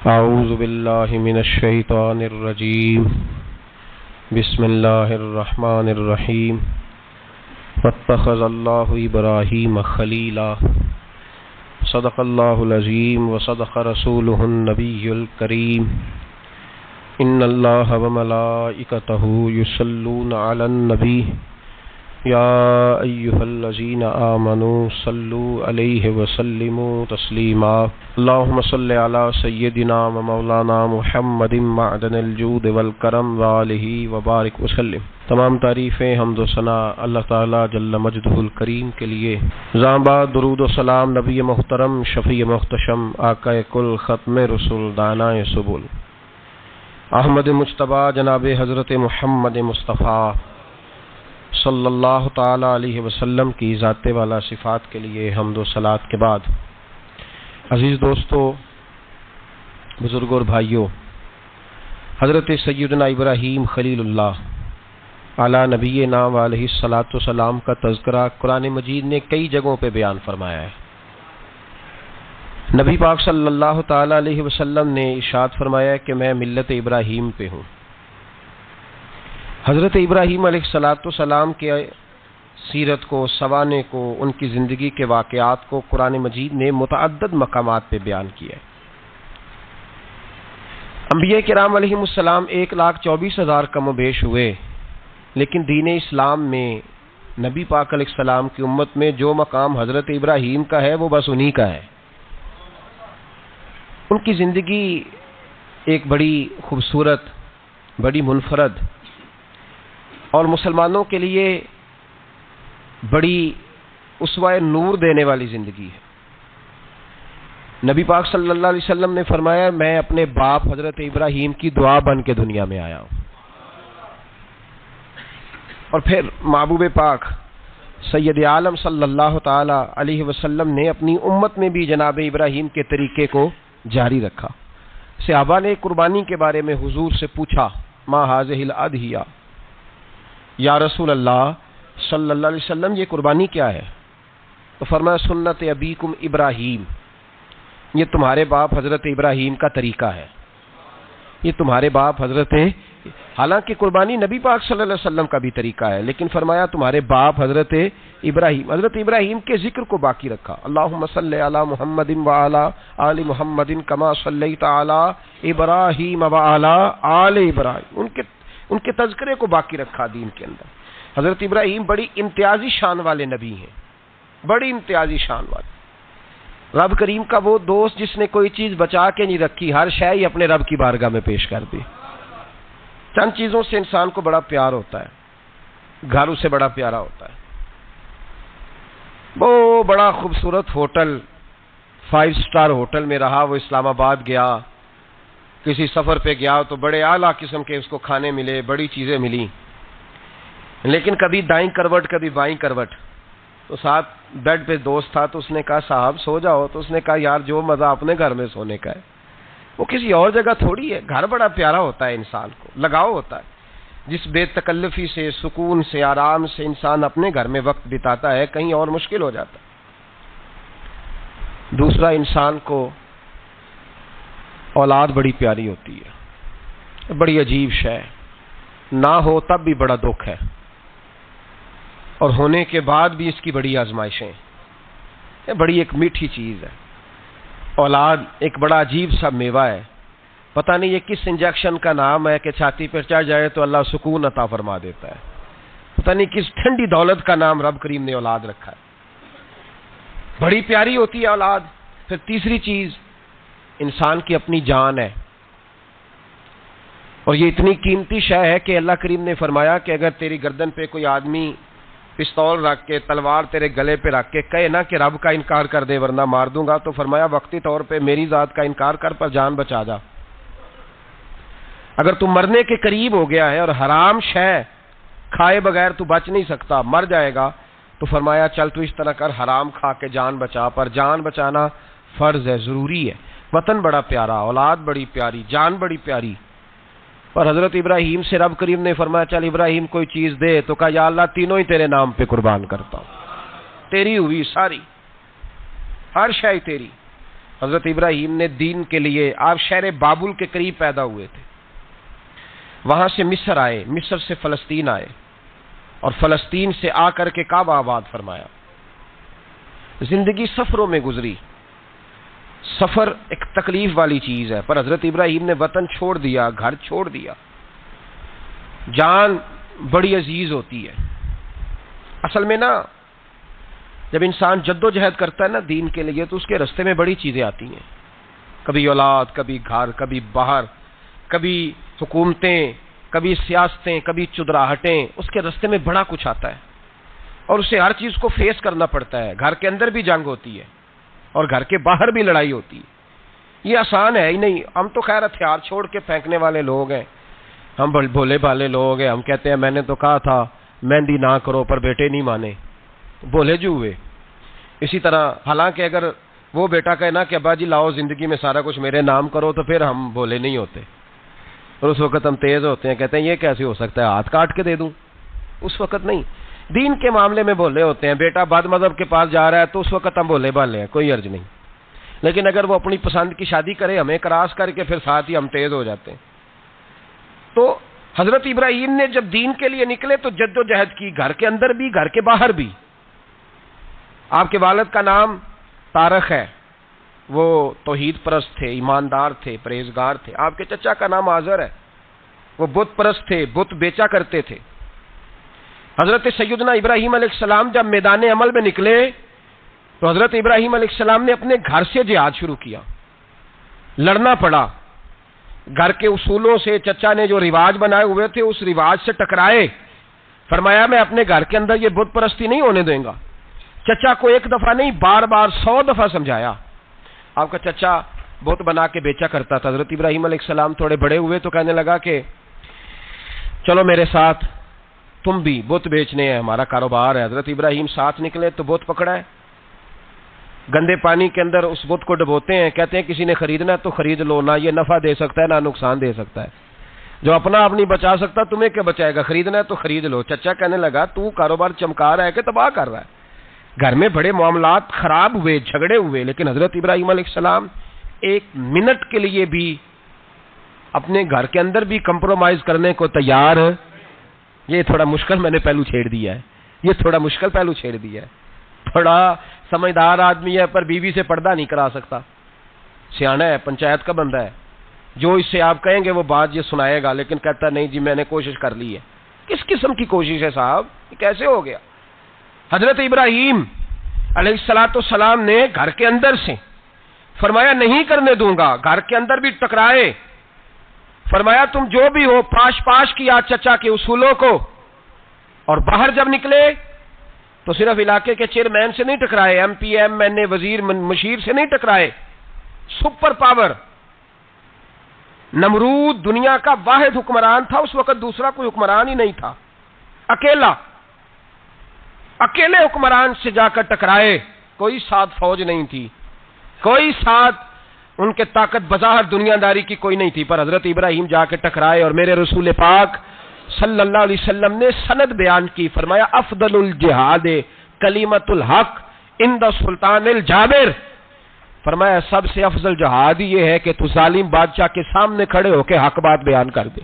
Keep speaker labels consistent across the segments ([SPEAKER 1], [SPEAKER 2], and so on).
[SPEAKER 1] اعوذ باللہ من الشیطان الرجیم بسم اللہ الرحمن الرحیم واتخذ اللہ ابراہیم خلیلا صدق اللہ العظیم وصدق رسولہ النبی الکریم ان اللہ وملائکتہ یصلون علی النبی یا ایہا الذین آمنوا صلوا علیہ وسلموا تسلیما اللہم صل علی سیدنا و مولانا محمد معدن الجود والکرم وآلہ وبارک وسلم۔ تمام تعریفیں حمد و ثنا اللہ تعالی جل مجدہ الکریم کے لیے۔ زامبا درود و سلام نبی محترم شفیع محتشم آقا کل ختم رسول دانائے سبل احمد مجتبی جناب حضرت محمد مصطفیٰ صلی اللہ تعالی علیہ وسلم کی ذات والا صفات کے لیے حمد و صلات کے بعد، عزیز دوستو، بزرگوں اور بھائیوں، حضرت سیدنا ابراہیم خلیل اللہ علی نبینا و علیہ الصلاۃ والسلام کا تذکرہ قرآن مجید نے کئی جگہوں پہ بیان فرمایا ہے۔ نبی پاک صلی اللہ تعالی علیہ وسلم نے ارشاد فرمایا کہ میں ملت ابراہیم پہ ہوں۔ حضرت ابراہیم علیہ الصلاۃ والسلام کے سیرت کو، سوانح کو، ان کی زندگی کے واقعات کو قرآن مجید نے متعدد مقامات پہ بیان کیا ہے۔ انبیاء کرام علیہم السلام 1,24,000 کم و بیش ہوئے، لیکن دین اسلام میں نبی پاک علیہ السلام کی امت میں جو مقام حضرت ابراہیم کا ہے وہ بس انہی کا ہے۔ ان کی زندگی ایک بڑی خوبصورت، بڑی منفرد اور مسلمانوں کے لیے بڑی اسوہ نور دینے والی زندگی ہے۔ نبی پاک صلی اللہ علیہ وسلم نے فرمایا میں اپنے باپ حضرت ابراہیم کی دعا بن کے دنیا میں آیا ہوں۔ اور پھر محبوب پاک سید عالم صلی اللہ تعالی علیہ وسلم نے اپنی امت میں بھی جناب ابراہیم کے طریقے کو جاری رکھا۔ صحابہ نے قربانی کے بارے میں حضور سے پوچھا ما ھذہ الاضحیہ، یا رسول اللہ صلی اللہ علیہ وسلم یہ قربانی کیا ہے؟ تو فرمایا سنت ابیکم ابراہیم، یہ تمہارے باپ حضرت ابراہیم کا طریقہ ہے، یہ تمہارے باپ حضرت، حالانکہ قربانی نبی پاک صلی اللہ علیہ وسلم کا بھی طریقہ ہے، لیکن فرمایا تمہارے باپ حضرت ابراہیم، حضرت ابراہیم کے ذکر کو باقی رکھا۔ اللہم صلی علی محمد وعلی آل محمد کما صلیت علی ابراہیم وعلی آل ابراہیم، ان کے تذکرے کو باقی رکھا دین کے اندر۔ حضرت ابراہیم بڑی امتیازی شان والے نبی ہیں، بڑی امتیازی شان والے۔ رب کریم کا وہ دوست جس نے کوئی چیز بچا کے نہیں رکھی، ہر شے ہی اپنے رب کی بارگاہ میں پیش کر دی۔ چند چیزوں سے انسان کو بڑا پیار ہوتا ہے، گھر اسے بڑا پیارا ہوتا ہے۔ وہ بڑا خوبصورت ہوٹل، 5 اسٹار ہوٹل میں رہا، وہ اسلام آباد گیا، کسی سفر پہ گیا تو بڑے اعلیٰ قسم کے اس کو کھانے ملے، بڑی چیزیں ملی، لیکن کبھی دائیں کروٹ کبھی بائیں کروٹ۔ تو ساتھ بیڈ پہ دوست تھا تو اس نے کہا صاحب سو جاؤ، تو اس نے کہا یار جو مزہ اپنے گھر میں سونے کا ہے وہ کسی اور جگہ تھوڑی ہے۔ گھر بڑا پیارا ہوتا ہے، انسان کو لگاؤ ہوتا ہے، جس بے تکلفی سے، سکون سے، آرام سے انسان اپنے گھر میں وقت بتاتا ہے، کہیں اور مشکل ہو جاتا ہے۔ دوسرا، انسان کو اولاد بڑی پیاری ہوتی ہے، بڑی عجیب شے، نہ ہو تب بھی بڑا دکھ ہے، اور ہونے کے بعد بھی اس کی بڑی آزمائشیں، یہ بڑی ایک میٹھی چیز ہے۔ اولاد ایک بڑا عجیب سا میوہ ہے، پتہ نہیں یہ کس انجیکشن کا نام ہے کہ چھاتی پر چڑھ جائے تو اللہ سکون عطا فرما دیتا ہے، پتہ نہیں کس ٹھنڈی دولت کا نام رب کریم نے اولاد رکھا ہے، بڑی پیاری ہوتی ہے اولاد۔ پھر تیسری چیز انسان کی اپنی جان ہے، اور یہ اتنی قیمتی شے ہے کہ اللہ کریم نے فرمایا کہ اگر تیری گردن پہ کوئی آدمی پستول رکھ کے، تلوار تیرے گلے پہ رکھ کے کہے نا کہ رب کا انکار کر دے ورنہ مار دوں گا، تو فرمایا وقتی طور پہ میری ذات کا انکار کر پر جان بچا جا۔ اگر تو مرنے کے قریب ہو گیا ہے اور حرام شے کھائے بغیر تو بچ نہیں سکتا، مر جائے گا، تو فرمایا چل تو اس طرح کر، حرام کھا کے جان بچا، پر جان بچانا فرض ہے، ضروری ہے۔ وطن بڑا پیارا، اولاد بڑی پیاری، جان بڑی پیاری، پر حضرت ابراہیم سے رب کریم نے فرمایا چل ابراہیم کوئی چیز دے، تو کہا یا اللہ تینوں ہی تیرے نام پہ قربان کرتا ہوں، تیری ہوئی ساری، ہر شے تیری۔ حضرت ابراہیم نے دین کے لیے، آپ شہر بابل کے قریب پیدا ہوئے تھے، وہاں سے مصر آئے، مصر سے فلسطین آئے، اور فلسطین سے آ کر کے کعبہ آباد فرمایا۔ زندگی سفروں میں گزری، سفر ایک تکلیف والی چیز ہے، پر حضرت ابراہیم نے وطن چھوڑ دیا، گھر چھوڑ دیا۔ جان بڑی عزیز ہوتی ہے اصل میں نا، جب انسان جد و جہد کرتا ہے نا دین کے لیے، تو اس کے رستے میں بڑی چیزیں آتی ہیں، کبھی اولاد، کبھی گھر، کبھی باہر، کبھی حکومتیں، کبھی سیاستیں، کبھی چدراہٹیں، اس کے رستے میں بڑا کچھ آتا ہے، اور اسے ہر چیز کو فیس کرنا پڑتا ہے۔ گھر کے اندر بھی جنگ ہوتی ہے اور گھر کے باہر بھی لڑائی ہوتی ہے، یہ آسان ہے ہی نہیں۔ ہم تو خیر ہتھیار چھوڑ کے پھینکنے والے لوگ ہیں، ہم بھولے بھالے لوگ ہیں، ہم کہتے ہیں میں نے تو کہا تھا مہندی نہ کرو، پر بیٹے نہیں مانے، بولے جو ہوئے۔ اسی طرح حالانکہ اگر وہ بیٹا کہے نا کہ ابا جی لاؤ زندگی میں سارا کچھ میرے نام کرو، تو پھر ہم بولے نہیں ہوتے، اور اس وقت ہم تیز ہوتے ہیں، کہتے ہیں یہ کیسے ہو سکتا ہے، ہاتھ کاٹ کے دے دوں۔ اس وقت نہیں، دین کے معاملے میں بولے ہوتے ہیں۔ بیٹا بد مذہب کے پاس جا رہا ہے تو اس وقت ہم بولے بالے ہیں، کوئی عرض نہیں، لیکن اگر وہ اپنی پسند کی شادی کرے ہمیں کراس کر کے، پھر ساتھ ہی ہم تیز ہو جاتے ہیں۔ تو حضرت ابراہیم نے جب دین کے لیے نکلے تو جد و جہد کی، گھر کے اندر بھی گھر کے باہر بھی۔ آپ کے والد کا نام طارق ہے، وہ توحید پرست تھے، ایماندار تھے، پرہیزگار تھے۔ آپ کے چچا کا نام آزر ہے، وہ بت پرست تھے، بت بیچا کرتے تھے۔ حضرت سیدنا ابراہیم علیہ السلام جب میدان عمل میں نکلے تو حضرت ابراہیم علیہ السلام نے اپنے گھر سے جہاد شروع کیا، لڑنا پڑا، گھر کے اصولوں سے، چچا نے جو رواج بنائے ہوئے تھے اس رواج سے ٹکرائے۔ فرمایا میں اپنے گھر کے اندر یہ بت پرستی نہیں ہونے دیں گا۔ چچا کو ایک دفعہ نہیں، بار بار 100 دفعہ سمجھایا۔ آپ کا چچا بت بنا کے بیچا کرتا تھا۔ حضرت ابراہیم علیہ السلام تھوڑے بڑے ہوئے تو کہنے لگا کہ چلو میرے ساتھ، تم بھی بت بیچنے ہیں، ہمارا کاروبار ہے۔ حضرت ابراہیم ساتھ نکلے تو بت پکڑا ہے، گندے پانی کے اندر اس بت کو ڈبوتے ہیں، کہتے ہیں کسی نے خریدنا ہے تو خرید لو، نہ یہ نفع دے سکتا ہے نہ نقصان دے سکتا ہے، جو اپنا آپ نہیں بچا سکتا تمہیں کیا بچائے گا، خریدنا ہے تو خرید لو۔ چچا کہنے لگا تو کاروبار چمکا رہا ہے کہ تباہ کر رہا ہے۔ گھر میں بڑے معاملات خراب ہوئے، جھگڑے ہوئے، لیکن حضرت ابراہیم علیہ السلام ایک منٹ کے لیے بھی اپنے گھر کے اندر بھی کمپرومائز کرنے کو تیار۔ یہ تھوڑا مشکل میں نے پہلو چھیڑ دیا ہے، یہ تھوڑا مشکل پہلو چھیڑ دیا ہے۔ بڑا سمجھدار آدمی ہے پر بیوی سے پردہ نہیں کرا سکتا، سیانا ہے، پنچایت کا بندہ ہے، جو اس سے آپ کہیں گے وہ بات یہ سنائے گا، لیکن کہتا نہیں جی میں نے کوشش کر لی ہے۔ کس قسم کی کوشش ہے صاحب، یہ کیسے ہو گیا؟ حضرت ابراہیم علیہ السلام نے گھر کے اندر سے فرمایا نہیں کرنے دوں گا، گھر کے اندر بھی ٹکرائے، فرمایا تم جو بھی ہو، پاش پاش کیا چچا کے اصولوں کو، اور باہر جب نکلے تو صرف علاقے کے چیئرمین سے نہیں ٹکرائے، ایم پی ایم این اے وزیر مشیر سے نہیں ٹکرائے، سپر پاور نمرود دنیا کا واحد حکمران تھا اس وقت، دوسرا کوئی حکمران ہی نہیں تھا، اکیلے حکمران سے جا کر ٹکرائے، کوئی ساتھ فوج نہیں تھی، کوئی ساتھ ان کے طاقت بظاہر دنیا داری کی کوئی نہیں تھی، پر حضرت ابراہیم جا کے ٹکرائے، اور میرے رسول پاک صلی اللہ علیہ وسلم نے سند بیان کی، فرمایا افضل الجہاد کلمۃ الحق عند سلطان الجابر، فرمایا سب سے افضل جہاد یہ ہے کہ تو ظالم بادشاہ کے سامنے کھڑے ہو کے حق بات بیان کر دے،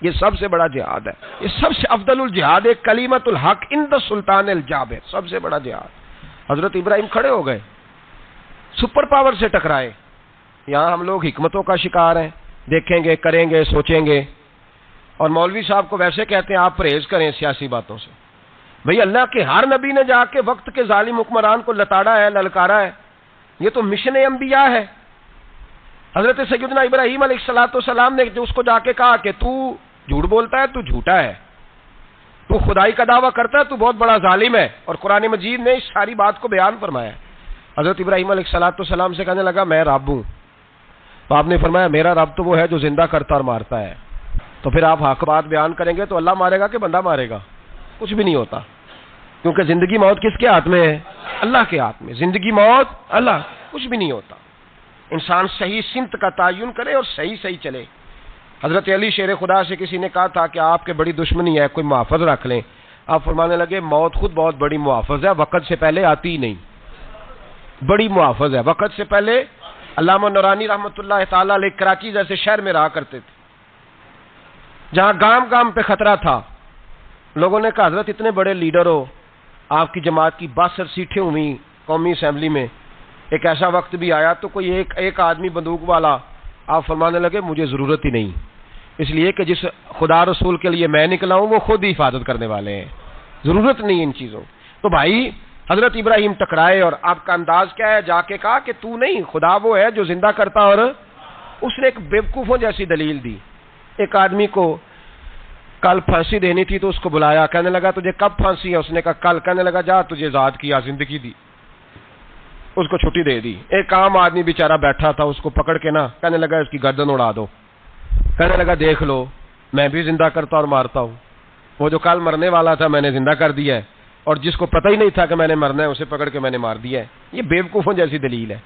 [SPEAKER 1] یہ سب سے بڑا جہاد ہے، یہ سب سے افضل الجہاد کلمۃ الحق عند سلطان الجابر، سب سے بڑا جہاد۔ حضرت ابراہیم کھڑے ہو گئے، سپر پاور سے ٹکرائے۔ یہاں ہم لوگ حکمتوں کا شکار ہیں، دیکھیں گے، کریں گے، سوچیں گے، اور مولوی صاحب کو ویسے کہتے ہیں آپ پرہیز کریں سیاسی باتوں سے۔ بھئی اللہ کے ہر نبی نے جا کے وقت کے ظالم حکمران کو لتاڑا ہے، للکارا ہے، یہ تو مشن انبیاء ہے۔ حضرت سیدنا ابراہیم علیہ السلام نے جو اس کو جا کے کہا کہ تو جھوٹ بولتا ہے، تو جھوٹا ہے، تو خدائی کا دعویٰ کرتا ہے، تو بہت بڑا ظالم ہے، اور قرآن مجید نے اس ساری بات کو بیان فرمایا۔ حضرت ابراہیم علیہ السلام سے کہنے لگا میں رب ہوں، تو آپ نے فرمایا میرا رب تو وہ ہے جو زندہ کرتا اور مارتا ہے، تو پھر آپ حق بات بیان کریں گے تو اللہ مارے گا کہ بندہ مارے گا؟ کچھ بھی نہیں ہوتا، کیونکہ زندگی موت کس کے ہاتھ میں ہے؟ اللہ کے ہاتھ میں، زندگی موت اللہ، کچھ بھی نہیں ہوتا۔ انسان صحیح سمت کا تعین کرے اور صحیح چلے۔ حضرت علی شیر خدا سے کسی نے کہا تھا کہ آپ کے بڑی دشمنی ہے، کوئی محافظ رکھ لیں، آپ فرمانے لگے موت خود بہت بڑی محافظ ہے، وقت سے پہلے آتی ہی نہیں، بڑی محافظ ہے، وقت سے پہلے علامہ نورانی رحمۃ اللہ تعالی علیہ کراچی جیسے شہر میں رہا کرتے تھے جہاں گام گام پہ خطرہ تھا. لوگوں نے کہا حضرت اتنے بڑے لیڈر ہو, آپ کی جماعت کی 62 سیٹیں ہوئی قومی اسمبلی میں, ایک ایسا وقت بھی آیا تو کوئی ایک آدمی بندوق والا, آپ فرمانے لگے مجھے ضرورت ہی نہیں, اس لیے کہ جس خدا رسول کے لیے میں نکلا ہوں وہ خود ہی حفاظت کرنے والے ہیں, ضرورت نہیں ان چیزوں. تو بھائی حضرت ابراہیم ٹکرائے اور آپ کا انداز کیا ہے, جا کے کہا کہ تو نہیں, خدا وہ ہے جو زندہ کرتا. اور اس نے ایک بیوقوفوں جیسی دلیل دی. ایک آدمی کو کل پھانسی دینی تھی تو اس کو بلایا, کہنے لگا تجھے کب پھانسی ہے؟ اس نے کہا کل. کہنے لگا جا تجھے آزاد کیا, زندگی دی, اس کو چھٹی دے دی. ایک عام آدمی بیچارہ بیٹھا تھا, اس کو پکڑ کے نا کہنے لگا اس کی گردن اڑا دو. کہنے لگا دیکھ لو میں بھی زندہ کرتا اور مارتا ہوں, وہ جو کل مرنے والا تھا میں نے زندہ کر دیا ہے, اور جس کو پتہ ہی نہیں تھا کہ میں نے مرنا ہے اسے پکڑ کے میں نے مار دیا ہے. یہ بیوقوفوں جیسی دلیل ہے.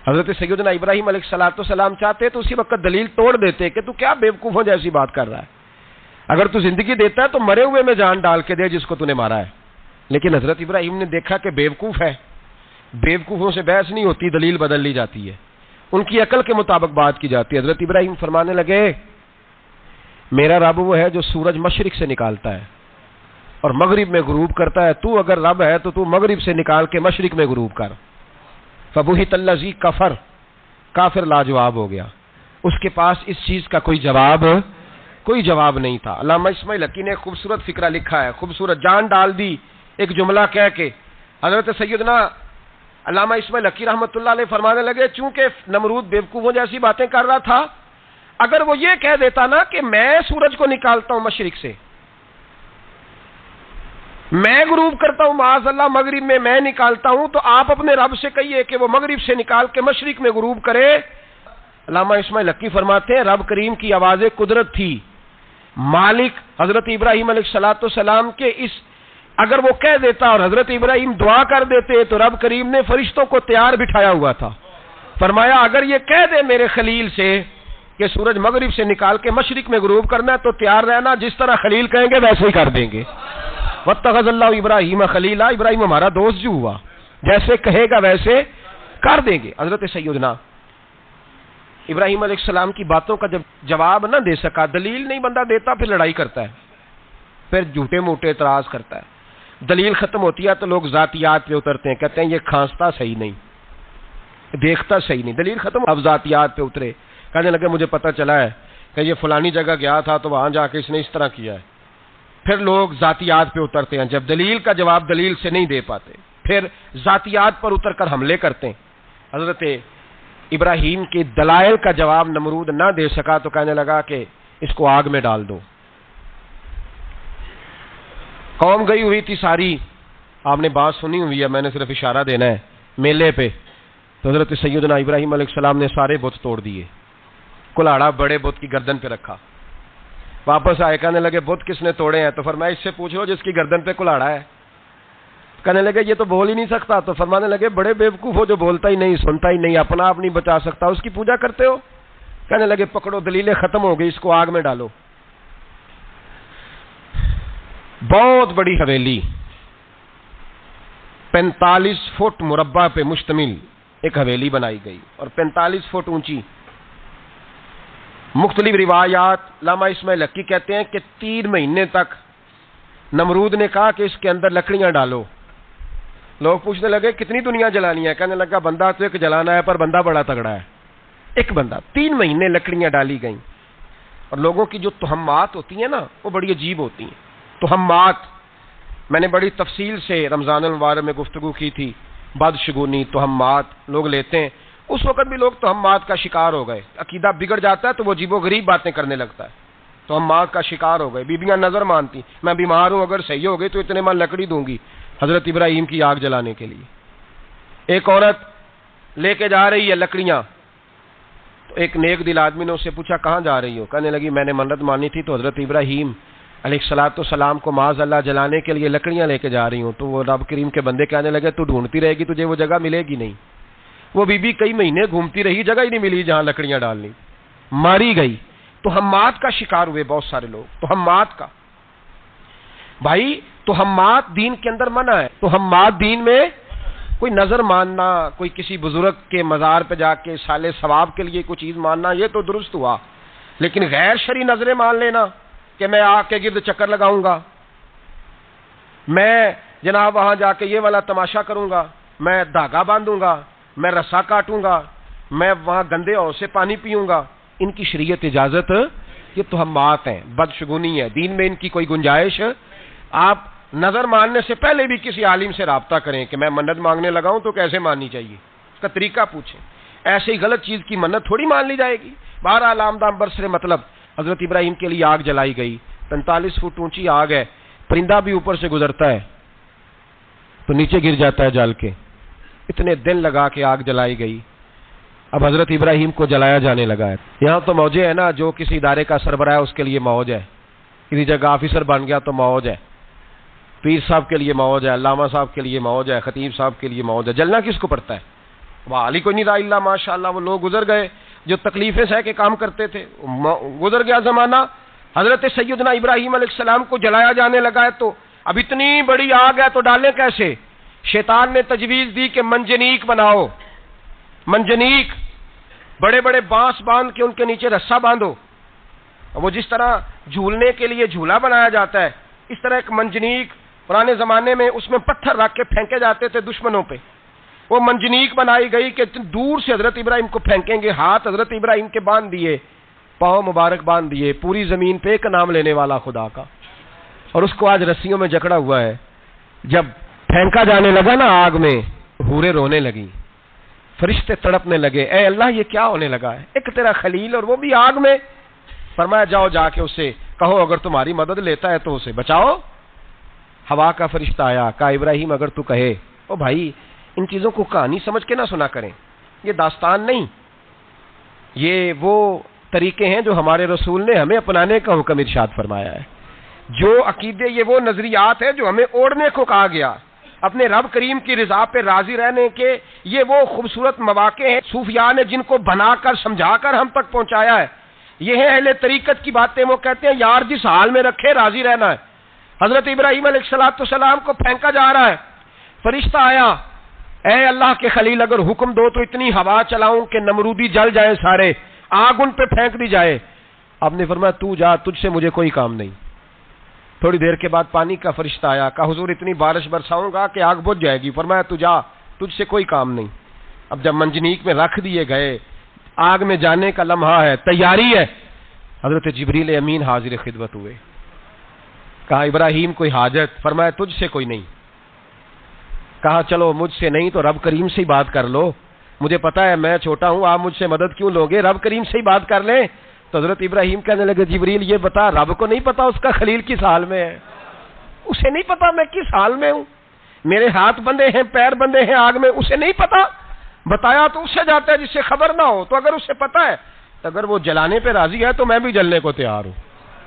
[SPEAKER 1] حضرت سیدنا ابراہیم علیہ السلام چاہتے تو اسی وقت دلیل توڑ دیتے کہ تو کیا بیوقوفوں جیسی بات کر رہا ہے, اگر تو زندگی دیتا ہے تو مرے ہوئے میں جان ڈال کے دے جس کو تو نے مارا ہے. لیکن حضرت ابراہیم نے دیکھا کہ بیوقوف ہے, بیوقوفوں سے بحث نہیں ہوتی, دلیل بدل لی جاتی ہے, ان کی عقل کے مطابق بات کی جاتی ہے. حضرت ابراہیم فرمانے لگے میرا رب وہ ہے جو سورج مشرق سے نکالتا ہے اور مغرب میں غروب کرتا ہے, تو اگر رب ہے تو مغرب سے نکال کے مشرق میں غروب کر. فبہت الذی کفر, کافر لاجواب ہو گیا, اس کے پاس اس چیز کا کوئی جواب نہیں تھا. علامہ اسماعیل حقی نے خوبصورت فقرہ لکھا ہے, خوبصورت, جان ڈال دی ایک جملہ کہہ کے. حضرت سیدنا علامہ اسماعیل حقی رحمۃ اللہ علیہ فرمانے لگے چونکہ نمرود بیوقوفوں جیسی باتیں کر رہا تھا, اگر وہ یہ کہہ دیتا نا کہ میں سورج کو نکالتا ہوں مشرق سے, میں غروب کرتا ہوں معاذ اللہ مغرب میں نکالتا ہوں, تو آپ اپنے رب سے کہیے کہ وہ مغرب سے نکال کے مشرق میں غروب کرے. علامہ اسماعیل حقی فرماتے ہیں رب کریم کی آواز قدرت تھی, مالک حضرت ابراہیم علیہ السلام کے اس, اگر وہ کہہ دیتا اور حضرت ابراہیم دعا کر دیتے تو رب کریم نے فرشتوں کو تیار بٹھایا ہوا تھا. فرمایا اگر یہ کہہ دے میرے خلیل سے کہ سورج مغرب سے نکال کے مشرق میں غروب کرنا ہے تو تیار رہنا, جس طرح خلیل کہیں گے ویسے ہی کر دیں گے. واتخذ اللہ ابراہیم خلیلا, ابراہیم ہمارا دوست جو ہوا, جیسے کہے گا ویسے کر دیں گے. حضرت سیدنا ابراہیم علیہ السلام کی باتوں کا جب جواب نہ دے سکا, دلیل نہیں بندہ دیتا, پھر لڑائی کرتا ہے, پھر جھوٹے موٹے اعتراض کرتا ہے. دلیل ختم ہوتی ہے تو لوگ ذاتیات پہ اترتے ہیں, کہتے ہیں یہ کھانستا صحیح نہیں, دیکھتا صحیح نہیں. دلیل ختم, اب ذاتیات پہ اترے, کہنے لگے مجھے پتہ چلا ہے کہ یہ فلانی جگہ گیا تھا تو وہاں جا کے اس نے اس طرح کیا ہے. پھر لوگ ذاتیات پہ اترتے ہیں, جب دلیل کا جواب دلیل سے نہیں دے پاتے پھر ذاتیات پر اتر کر حملے کرتے ہیں. حضرت ابراہیم کے دلائل کا جواب نمرود نہ دے سکا تو کہنے لگا کہ اس کو آگ میں ڈال دو. قوم گئی ہوئی تھی ساری, آپ نے بات سنی ہوئی ہے, میں نے صرف اشارہ دینا ہے, میلے پہ. تو حضرت سیدنا ابراہیم علیہ السلام نے سارے بت توڑ دیے, کلاڑا بڑے بت کی گردن پہ رکھا. واپس آئے, کہنے لگے بت کس نے توڑے ہیں؟ تو فرمایا اس سے پوچھ لو جس کی گردن پہ کلاڑا ہے. کہنے لگے یہ تو بول ہی نہیں سکتا. تو فرمانے لگے بڑے بیوقوف ہو جو بولتا ہی نہیں, سنتا ہی نہیں, اپنا آپ نہیں بچا سکتا, اس کی پوجا کرتے ہو. کہنے لگے پکڑو دلیلیں ختم ہو گئی, اس کو آگ میں ڈالو. بہت بڑی حویلی 45 فٹ مربع پہ مشتمل ایک حویلی بنائی گئی اور 45 فٹ اونچی. مختلف روایات, علامہ اسماعیل حقی کہتے ہیں کہ 3 مہینے تک نمرود نے کہا کہ اس کے اندر لکڑیاں ڈالو. لوگ پوچھنے لگے کتنی دنیا جلانی ہے؟ کہنے لگا بندہ تو ایک جلانا ہے, پر بندہ بڑا تگڑا ہے, ایک بندہ. 3 مہینے لکڑیاں ڈالی گئیں. اور لوگوں کی جو تہمات ہوتی ہیں نا وہ بڑی عجیب ہوتی ہیں. تہمات میں نے بڑی تفصیل سے رمضان المبارک میں گفتگو کی تھی. بدشگونی, تہمات لوگ لیتے ہیں. اس وقت بھی لوگ تہمات کا شکار ہو گئے, عقیدہ بگڑ جاتا ہے تو وہ عجیب و غریب باتیں کرنے لگتا ہے. تہمات کا شکار ہو گئے. بیبیاں نظر مانتی, میں بیمار ہوں, اگر صحیح ہو گئی تو اتنے من لکڑی دوں گی حضرت ابراہیم کی آگ جلانے کے لیے. ایک عورت لے کے جا رہی ہے لکڑیاں, تو ایک نیک دل آدمی نے اس سے پوچھا کہاں جا رہی ہو؟ کہنے لگی میں نے منت مانی تھی تو حضرت ابراہیم علیہ السلام کو معاذ اللہ جلانے کے لیے لکڑیاں لے کے جا رہی ہوں. تو وہ رب کریم کے بندے کہنے لگے تو ڈھونڈتی رہے گی, تجھے وہ جگہ ملے گی نہیں. وہ بی بی کئی مہینے گھومتی رہی, جگہ ہی نہیں ملی جہاں لکڑیاں ڈالنی, ماری گئی. تہمات کا شکار ہوئے بہت سارے لوگ. تہمات کا بھائی, تہمات دین کے اندر منع ہے. تہمات دین میں کوئی نظر ماننا، کوئی کسی بزرگ کے مزار پہ جا کے سال ثواب کے لیے کوئی چیز ماننا، یہ تو درست ہوا، لیکن غیر شرعی نظریں مان لینا کہ میں آگ کے گرد چکر لگاؤں گا، میں جناب وہاں جا کے یہ والا تماشا کروں گا، میں دھاگا باندھوں گا، میں رسا کاٹوں گا، میں وہاں گندے اور سے پانی پیوں گا، ان کی شریعت اجازت، یہ توہمات ہیں، بدشگونی ہے، دین میں ان کی کوئی گنجائش۔ آپ نظر ماننے سے پہلے بھی کسی عالم سے رابطہ کریں کہ میں منت مانگنے لگا ہوں تو کیسے ماننی چاہیے، اس کا طریقہ پوچھیں، ایسے ہی غلط چیز کی منت تھوڑی مان لی جائے گی۔ بہرحال آمدام برسر مطلب حضرت ابراہیم کے لیے آگ جلائی گئی، 45 فٹ اونچی آگ ہے، پرندہ بھی اوپر سے گزرتا ہے تو نیچے گر جاتا ہے جل کے، اتنے دن لگا کے آگ جلائی گئی۔ اب حضرت ابراہیم کو جلایا جانے لگا ہے۔ یہاں تو موجیں ہے نا، جو کسی ادارے کا سربراہ ہے اس کے لیے موج ہے، کسی جگہ آفیسر بن گیا تو موج ہے، پیر صاحب کے لیے موج ہے، علامہ صاحب کے لیے موج ہے، خطیب صاحب کے لیے موج ہے۔ جلنا کس کو پڑتا ہے؟ وہ علی کو نہیں رہا اللہ، ماشاء اللہ وہ لوگ گزر گئے جو تکلیفیں سہ کے کام کرتے تھے، گزر گیا زمانہ۔ حضرت سیدنا ابراہیم علیہ السلام کو جلایا جانے لگا ہے تو اب اتنی بڑی آگ ہے تو ڈالیں کیسے؟ شیطان نے تجویز دی کہ منجنیق بناؤ، منجنیق، بڑے بڑے بانس باندھ کے ان کے نیچے رسا باندھو، وہ جس طرح جھولنے کے لیے جھولا بنایا جاتا ہے اس طرح ایک منجنیق پرانے زمانے میں اس میں پتھر رکھ کے پھینکے جاتے تھے دشمنوں پہ، وہ منجنیق بنائی گئی کہ دور سے حضرت ابراہیم کو پھینکیں گے، ہاتھ حضرت ابراہیم کے باندھ دیے، پاؤں مبارک باندھ دیے، پوری زمین پہ ایک نام لینے والا خدا کا، اور اس کو آج رسیوں میں جکڑا ہوا ہے۔ جب پھینکا جانے لگا نا آگ میں، حوریں رونے لگی، فرشتے تڑپنے لگے، اے اللہ یہ کیا ہونے لگا ہے، ایک تیرا خلیل اور وہ بھی آگ میں۔ فرمایا جاؤ جا کے اسے کہو اگر تمہاری مدد لیتا ہے تو اسے بچاؤ۔ ہوا کا فرشتہ آیا، کہا ابراہیم اگر تو کہے، او بھائی ان چیزوں کو کہانی سمجھ کے نہ سنا کریں، یہ داستان نہیں، یہ وہ طریقے ہیں جو ہمارے رسول نے ہمیں اپنانے کا حکم ارشاد فرمایا ہے، جو عقیدے، یہ وہ نظریات ہیں جو ہمیں اوڑھنے کو کہا گیا، اپنے رب کریم کی رضا پہ راضی رہنے کے یہ وہ خوبصورت مواقع ہیں صوفیاء نے جن کو بنا کر سمجھا کر ہم تک پہنچایا ہے۔ یہ ہے اہل طریقت کی باتیں، وہ کہتے ہیں یار جس حال میں رکھے راضی رہنا ہے۔ حضرت ابراہیم علیہ السلام کو پھینکا جا رہا ہے، فرشتہ آیا، اے اللہ کے خلیل اگر حکم دو تو اتنی ہوا چلاؤں کہ نمرودی جل جائیں سارے، آگ ان پہ پھینک دی جائے۔ آپ نے فرمایا تو جا، تجھ سے مجھے کوئی کام نہیں۔ تھوڑی دیر کے بعد پانی کا فرشتہ آیا، کہا حضور اتنی بارش برساؤں گا کہ آگ بجھ جائے گی۔ فرمایا تو جا، تجھ سے کوئی کام نہیں۔ اب جب منجنیق میں رکھ دیے گئے، آگ میں جانے کا لمحہ ہے، تیاری ہے، حضرت جبریل امین حاضر خدمت ہوئے، کہا ابراہیم کوئی حاجت؟ فرمایا تجھ سے کوئی نہیں۔ کہا چلو مجھ سے نہیں تو رب کریم سے ہی بات کر لو، مجھے پتا ہے میں چھوٹا ہوں، آپ مجھ سے مدد کیوں لوگے، رب کریم سے ہی بات کر لیں۔ تو حضرت ابراہیم کہنے لگے جبریل یہ بتا، رب کو نہیں پتا اس کا خلیل کس حال میں ہے، اسے نہیں پتا میں کس حال میں ہوں، میرے ہاتھ بندے ہیں، پیر بندے ہیں آگ میں، اسے نہیں پتا، بتایا تو اس سے جاتا ہے جس سے خبر نہ ہو۔ تو اگر اسے پتا ہے، اگر وہ جلانے پہ راضی ہے تو میں بھی جلنے کو تیار ہوں،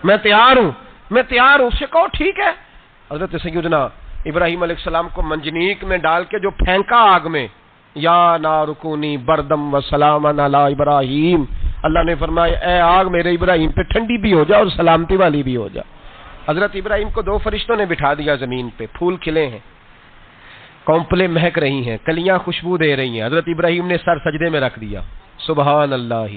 [SPEAKER 1] میں تیار ہوں، میں تیار ہوں، اس سے کہو ٹھیک ہے۔ حضرت سیدنا ابراہیم علیہ السلام کو منجنیق میں ڈال کے جو پھینکا آگ میں، یا نارکونی بردم و سلام علی ابراہیم، اللہ نے فرمایا اے آگ میرے ابراہیم پہ ٹھنڈی بھی ہو جا اور سلامتی والی بھی ہو جا۔ حضرت ابراہیم کو دو فرشتوں نے بٹھا دیا زمین پہ، پھول کھلے ہیں، کونپلیں مہک رہی ہیں، کلیاں خوشبو دے رہی ہیں، حضرت ابراہیم نے سر سجدے میں رکھ دیا، سبحان اللہ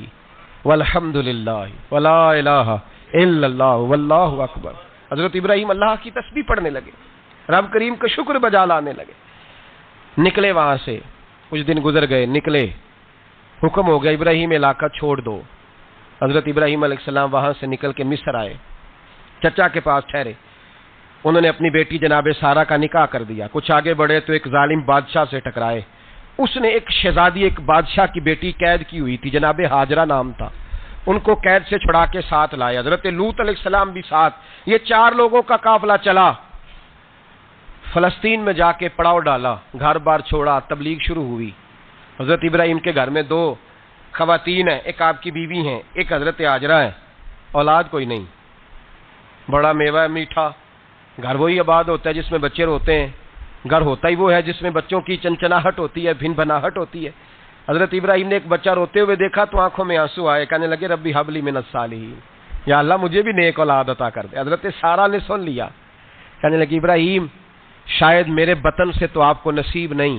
[SPEAKER 1] والحمد للہ ولا الہ الا اللہ واللہ اکبر۔ حضرت ابراہیم اللہ کی تسبیح پڑھنے لگے، رب کریم کا شکر بجا لانے لگے، نکلے وہاں سے، کچھ دن گزر گئے، نکلے، حکم ہو گیا ابراہیم علاقہ چھوڑ دو۔ حضرت ابراہیم علیہ السلام وہاں سے نکل کے مصر آئے، چچا کے پاس ٹھہرے، انہوں نے اپنی بیٹی جناب سارہ کا نکاح کر دیا۔ کچھ آگے بڑھے تو ایک ظالم بادشاہ سے ٹکرائے، اس نے ایک شہزادی، ایک بادشاہ کی بیٹی قید کی ہوئی تھی، جناب ہاجرہ نام تھا، ان کو قید سے چھڑا کے ساتھ لائے، حضرت لوط علیہ السلام بھی ساتھ، یہ 4 لوگوں کا قافلہ چلا، فلسطین میں جا کے پڑاؤ ڈالا، گھر بار چھوڑا، تبلیغ شروع ہوئی۔ حضرت ابراہیم کے گھر میں 2 خواتین ہیں، ایک آپ کی بیوی ہیں، ایک حضرت ہاجرہ ہیں، اولاد کوئی نہیں، بڑا میوہ ہے میٹھا، گھر وہی آباد ہوتا ہے جس میں بچے روتے ہیں، گھر ہوتا ہی وہ ہے جس میں بچوں کی چنچناہٹ ہوتی ہے، بھن بھناہٹ ہوتی ہے۔ حضرت ابراہیم نے ایک بچہ روتے ہوئے دیکھا تو آنکھوں میں آنسو آئے، کہنے لگے ربی ہب لی من الصالحین، یا اللہ مجھے بھی نیک اولاد عطا کر دے۔ حضرت سارہ نے سن لیا، کہنے لگی ابراہیم شاید میرے بطن سے تو آپ کو نصیب نہیں،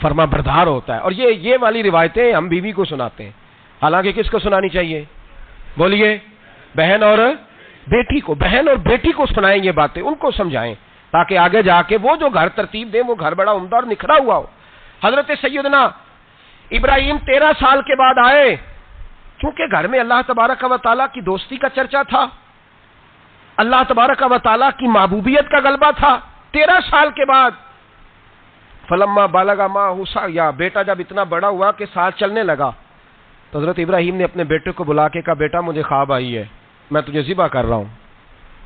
[SPEAKER 1] فرما بردار ہوتا ہے. اور یہ والی روایتیں ہم بیوی کو سناتے ہیں، حالانکہ کس کو سنانی چاہیے؟ بولیے. بہن اور بیٹی کو. بہن اور بیٹی کو سنائیں یہ باتیں، ان کو سمجھائیں تاکہ آگے جا کے وہ جو گھر ترتیب دیں وہ گھر بڑا عمدہ اور نکھرا ہوا ہو. حضرت سیدنا ابراہیم 13 سال کے بعد آئے، چونکہ گھر میں اللہ تبارک و تعالیٰ کی دوستی کا چرچا تھا، اللہ تبارک و تعالیٰ کی محبوبیت کا غلبہ تھا. 13 سال کے بعد فلما بالغ معہ السعی، بیٹا جب اتنا بڑا ہوا کہ ساتھ چلنے لگا، تو حضرت ابراہیم نے اپنے بیٹے کو بلا کے کہا بیٹا مجھے خواب آئی ہے، میں تجھے ذبح کر رہا ہوں،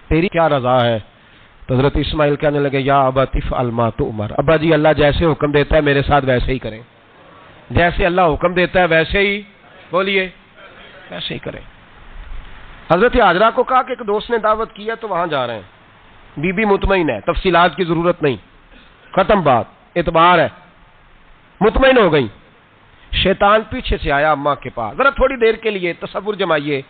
[SPEAKER 1] تیری کیا رضا ہے؟ تو حضرت اسماعیل کہنے لگے یا ابت افعل ما تؤمر، ابا جی اللہ جیسے حکم دیتا ہے میرے ساتھ ویسے ہی کریں، جیسے اللہ حکم دیتا ہے ویسے ہی، بولیے، ویسے ہی کریں. حضرت ہاجرہ کو کہا کہ ایک دوست نے دعوت کی ہے تو وہاں جا رہے ہیں. بی بی مطمئن ہے، تفصیلات کی ضرورت نہیں، ختم بات، اعتبار ہے، مطمئن ہو گئی. شیطان پیچھے سے آیا اماں کے پاس. ذرا تھوڑی دیر کے لیے تصور جمائیے،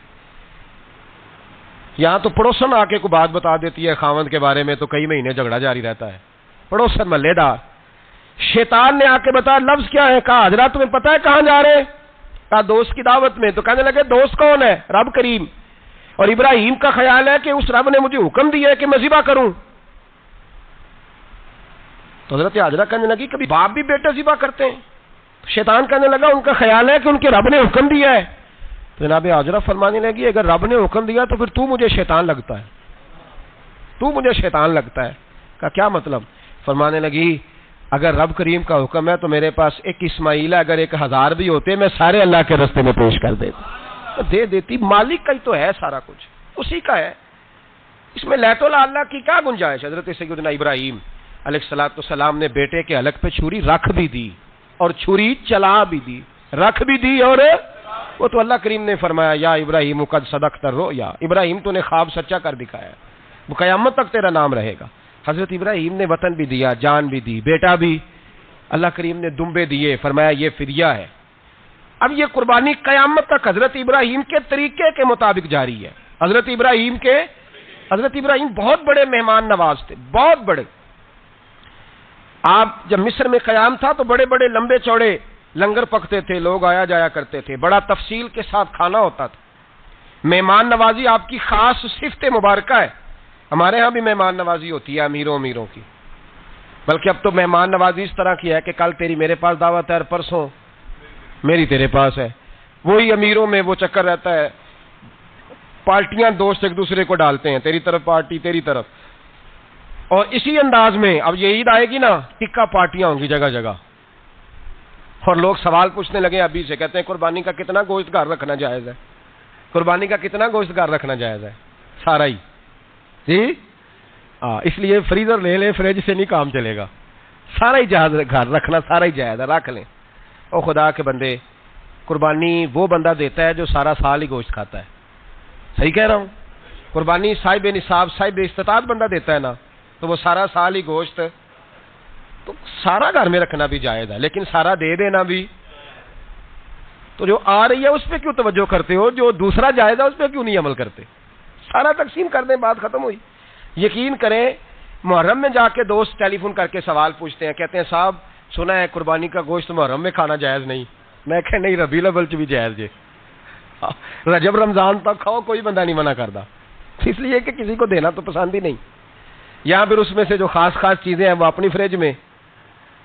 [SPEAKER 1] یہاں تو پڑوسن آ کے کوئی بات بتا دیتی ہے خاوند کے بارے میں تو کئی مہینے جھگڑا جاری رہتا ہے. پڑوسن محلے دار، شیطان نے آ کے بتایا لفظ کیا ہے؟ کہا حضرات تمہیں پتا ہے کہاں جا رہے ہیں؟ کہا دوست کی دعوت میں. تو کہنے لگے دوست کون ہے؟ رب کریم. اور ابراہیم کا خیال ہے کہ اس رب نے مجھے حکم دیا ہے کہ میں ذبح کروں. تو حضرت ہاجرہ کہنے لگی کبھی باپ بھی بیٹے ذبح کرتے ہیں؟ شیطان کہنے لگا ان کا خیال ہے کہ ان کے رب نے حکم دیا ہے. تو جناب ہاجرہ فرمانے لگی اگر رب نے حکم دیا تو پھر تو مجھے شیطان لگتا ہے، تو مجھے شیطان لگتا ہے. کہا کیا مطلب؟ فرمانے لگی اگر رب کریم کا حکم ہے تو میرے پاس ایک اسماعیل ہے، اگر 1000 بھی ہوتے میں سارے اللہ کے راستے میں پیش کر دیتا، دے دیتی. مالک کا ہی تو ہے سارا کچھ، اسی کا ہے، اس میں لیت اللہ کی کیا گنجائش؟ حضرت سیدنا ابراہیم علیہ السلام نے بیٹے کے حلق پہ چھری رکھ بھی دی اور چھری چلا بھی دی، رکھ بھی دی. اور وہ تو اللہ کریم نے فرمایا یا ابراہیم قد صدقت الرؤیا، ابراہیم تو نے خواب سچا کر دکھایا، وہ قیامت تک تیرا نام رہے گا. حضرت ابراہیم نے وطن بھی دیا، جان بھی دی، بیٹا بھی. اللہ کریم نے دمبے دیے، فرمایا یہ فدیہ ہے. اب یہ قربانی قیامت تک حضرت ابراہیم کے طریقے کے مطابق جاری ہے. حضرت ابراہیم بہت بڑے مہمان نواز تھے، بہت بڑے. آپ جب مصر میں قیام تھا تو بڑے بڑے لمبے چوڑے لنگر پکتے تھے، لوگ آیا جایا کرتے تھے، بڑا تفصیل کے ساتھ کھانا ہوتا تھا. مہمان نوازی آپ کی خاص صفت مبارکہ ہے. ہمارے ہاں بھی مہمان نوازی ہوتی ہے امیروں کی، بلکہ اب تو مہمان نوازی اس طرح کی ہے کہ کل تیری میرے پاس دعوت ہے اور پرسوں میری تیرے پاس ہے. وہی امیروں میں وہ چکر رہتا ہے، پارٹیاں دوست ایک دوسرے کو ڈالتے ہیں، تیری طرف پارٹی تیری طرف. اور اسی انداز میں اب یہ عید آئے گی نا، ٹکا پارٹیاں ہوں گی جگہ جگہ. اور لوگ سوال پوچھنے لگے ابھی سے، کہتے ہیں قربانی کا کتنا گوشت گھر رکھنا جائز ہے؟ قربانی کا کتنا گوشت گھر رکھنا جائز ہے؟ سارا ہی جی. اس لیے فریزر لے لیں، فریج سے نہیں کام چلے گا. سارا ہی جہاز گھر رکھنا سارا ہی جائز ہے، رکھ لیں. او خدا کے بندے، قربانی وہ بندہ دیتا ہے جو سارا سال ہی گوشت کھاتا ہے. صحیح کہہ رہا ہوں؟ قربانی صاحب نصاب، صاحب استطاعت بندہ دیتا ہے نا، تو وہ سارا سال ہی گوشت، تو سارا گھر میں رکھنا بھی جائز ہے، لیکن سارا دے دینا بھی. تو جو آ رہی ہے اس پہ کیوں توجہ کرتے ہو؟ جو دوسرا جائز ہے اس پہ کیوں نہیں عمل کرتے؟ سارا تقسیم کر دیں، بات ختم ہوئی. یقین کریں محرم میں جا کے دوست ٹیلی فون کر کے سوال پوچھتے ہیں، کہتے ہیں صاحب سنا ہے قربانی کا گوشت محرم میں کھانا جائز نہیں. میں کہ نہیں، ربیع الاول چ بھی جائز جے، رجب رمضان تک کھاؤ، کوئی بندہ نہیں منع کرتا. اس لیے کہ کسی کو دینا تو پسند ہی نہیں. یہاں پھر اس میں سے جو خاص چیزیں ہیں وہ اپنی فریج میں،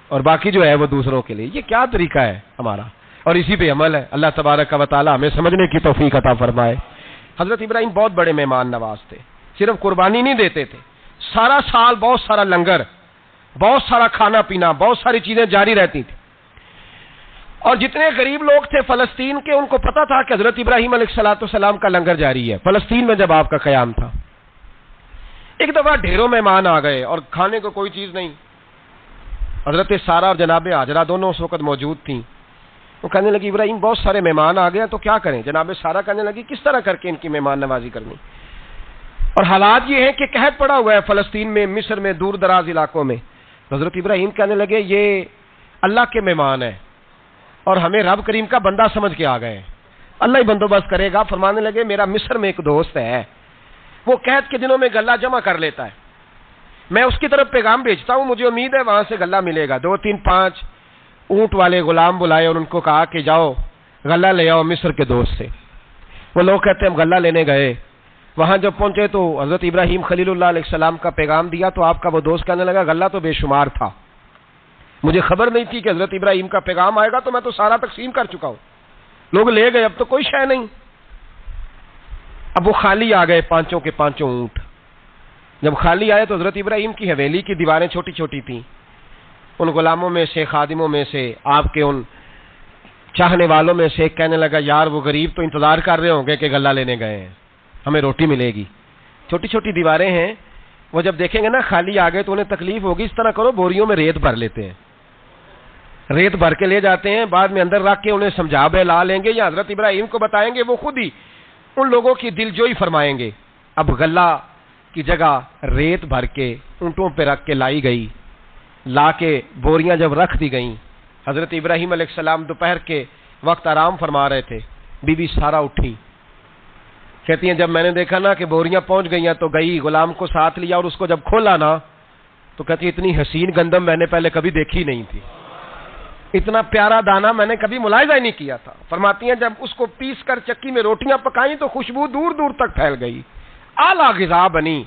[SPEAKER 1] اور باقی جو ہے وہ دوسروں کے لیے. یہ کیا طریقہ ہے ہمارا؟ اور اسی پہ عمل ہے. اللہ تبارک و تعالی ہمیں سمجھنے کی توفیق عطا فرمائے. حضرت ابراہیم بہت بڑے مہمان نواز تھے. صرف قربانی نہیں دیتے تھے، سارا سال بہت سارا لنگر، بہت سارا کھانا پینا، بہت ساری چیزیں جاری رہتی تھی. اور جتنے غریب لوگ تھے فلسطین کے، ان کو پتا تھا کہ حضرت ابراہیم علیہ السلام کا لنگر جاری ہے. فلسطین میں جب آپ کا قیام تھا، ایک دفعہ ڈھیروں مہمان آ گئے اور کھانے کو کوئی چیز نہیں. حضرت سارہ اور جناب ہاجرہ دونوں اس وقت موجود تھیں. وہ کہنے لگی ابراہیم بہت سارے مہمان آ گئے تو کیا کریں؟ جناب سارہ کہنے لگی کس طرح کر کے ان کی مہمان نوازی کرنی؟ اور حالات یہ ہیں کہ قحط پڑا ہوا ہے فلسطین میں، مصر میں، دور دراز علاقوں میں. حضرت ابراہیم کہنے لگے یہ اللہ کے مہمان ہیں اور ہمیں رب کریم کا بندہ سمجھ کے آ گئے ہیں، اللہ ہی بندوبست کرے گا. فرمانے لگے میرا مصر میں ایک دوست ہے، وہ قحط کے دنوں میں غلہ جمع کر لیتا ہے، میں اس کی طرف پیغام بھیجتا ہوں، مجھے امید ہے وہاں سے غلہ ملے گا. 2 3 5 اونٹ والے غلام بلائے اور ان کو کہا کہ جاؤ غلہ لے آؤ مصر کے دوست سے. وہ لوگ کہتے ہیں ہم غلہ لینے گئے. وہاں جب پہنچے تو حضرت ابراہیم خلیل اللہ علیہ السلام کا پیغام دیا تو آپ کا وہ دوست کہنے لگا غلہ تو بے شمار تھا, مجھے خبر نہیں تھی کہ حضرت ابراہیم کا پیغام آئے گا, تو میں تو سارا تقسیم کر چکا ہوں. لوگ لے گئے, اب تو کوئی شے نہیں. اب وہ خالی آ گئے, پانچوں کے پانچوں اونٹ. جب خالی آئے تو حضرت ابراہیم کی حویلی کی دیواریں چھوٹی چھوٹی تھیں. ان غلاموں میں سے, خادموں میں سے, آپ کے ان چاہنے والوں میں سے ایک کہنے لگا یار وہ غریب تو انتظار کر رہے ہوں گے کہ غلہ لینے گئے ہیں, ہمیں روٹی ملے گی. چھوٹی چھوٹی دیواریں ہیں, وہ جب دیکھیں گے نا خالی آ گئے تو انہیں تکلیف ہوگی. اس طرح کرو بوریوں میں ریت بھر لیتے ہیں, ریت بھر کے لے جاتے ہیں, بعد میں اندر رکھ کے انہیں سمجھا بہلا لیں گے یا حضرت ابراہیم کو بتائیں گے, وہ خود ہی ان لوگوں کی دل جوئی فرمائیں گے. اب غلہ کی جگہ ریت بھر کے اونٹوں پہ رکھ کے لائی گئی. لا کے بوریاں جب رکھ دی گئیں, حضرت ابراہیم علیہ السلام دوپہر کے وقت آرام فرما رہے تھے. بی بی سارا اٹھی, کہتی ہیں جب میں نے دیکھا نا کہ بوریاں پہنچ گئی ہیں تو گئی, غلام کو ساتھ لیا اور اس کو جب کھولا نا تو کہتی اتنی حسین گندم میں نے پہلے کبھی دیکھی نہیں تھی, اتنا پیارا دانا میں نے کبھی ملاحظہ ہی نہیں کیا تھا. فرماتی ہیں جب اس کو پیس کر چکی میں روٹیاں پکائیں تو خوشبو دور دور تک پھیل گئی. اعلیٰ غذا بنی,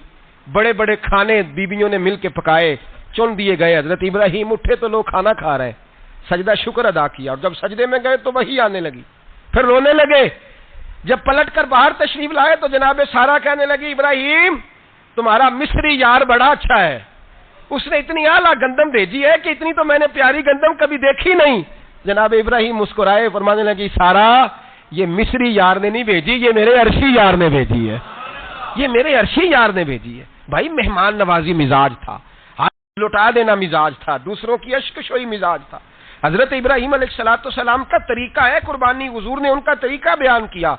[SPEAKER 1] بڑے بڑے کھانے بیویوں نے مل کے پکائے, چن دیے گئے. حضرت ابراہیم اٹھے تو لوگ کھانا کھا رہے, سجدہ شکر ادا کیا, اور جب سجدے میں گئے تو وہی آنے لگی, پھر رونے لگے. جب پلٹ کر باہر تشریف لائے تو جناب سارا کہنے لگی ابراہیم تمہارا مصری یار بڑا اچھا ہے, اس نے اتنی اعلیٰ گندم بھیجی ہے کہ اتنی تو میں نے پیاری گندم کبھی دیکھی نہیں. جناب ابراہیم مسکرائے, فرمانے لگی سارا یہ مصری یار نے نہیں بھیجی, یہ میرے عرشی یار نے بھیجی ہے, یہ میرے عرشی یار نے بھیجی ہے. بھائی مہمان نوازی مزاج تھا, ہاتھ لوٹا دینا مزاج تھا, دوسروں کی اشک شوئی مزاج تھا. حضرت ابراہیم علیہ السلام کا طریقہ ہے قربانی, حضور نے ان کا طریقہ بیان کیا.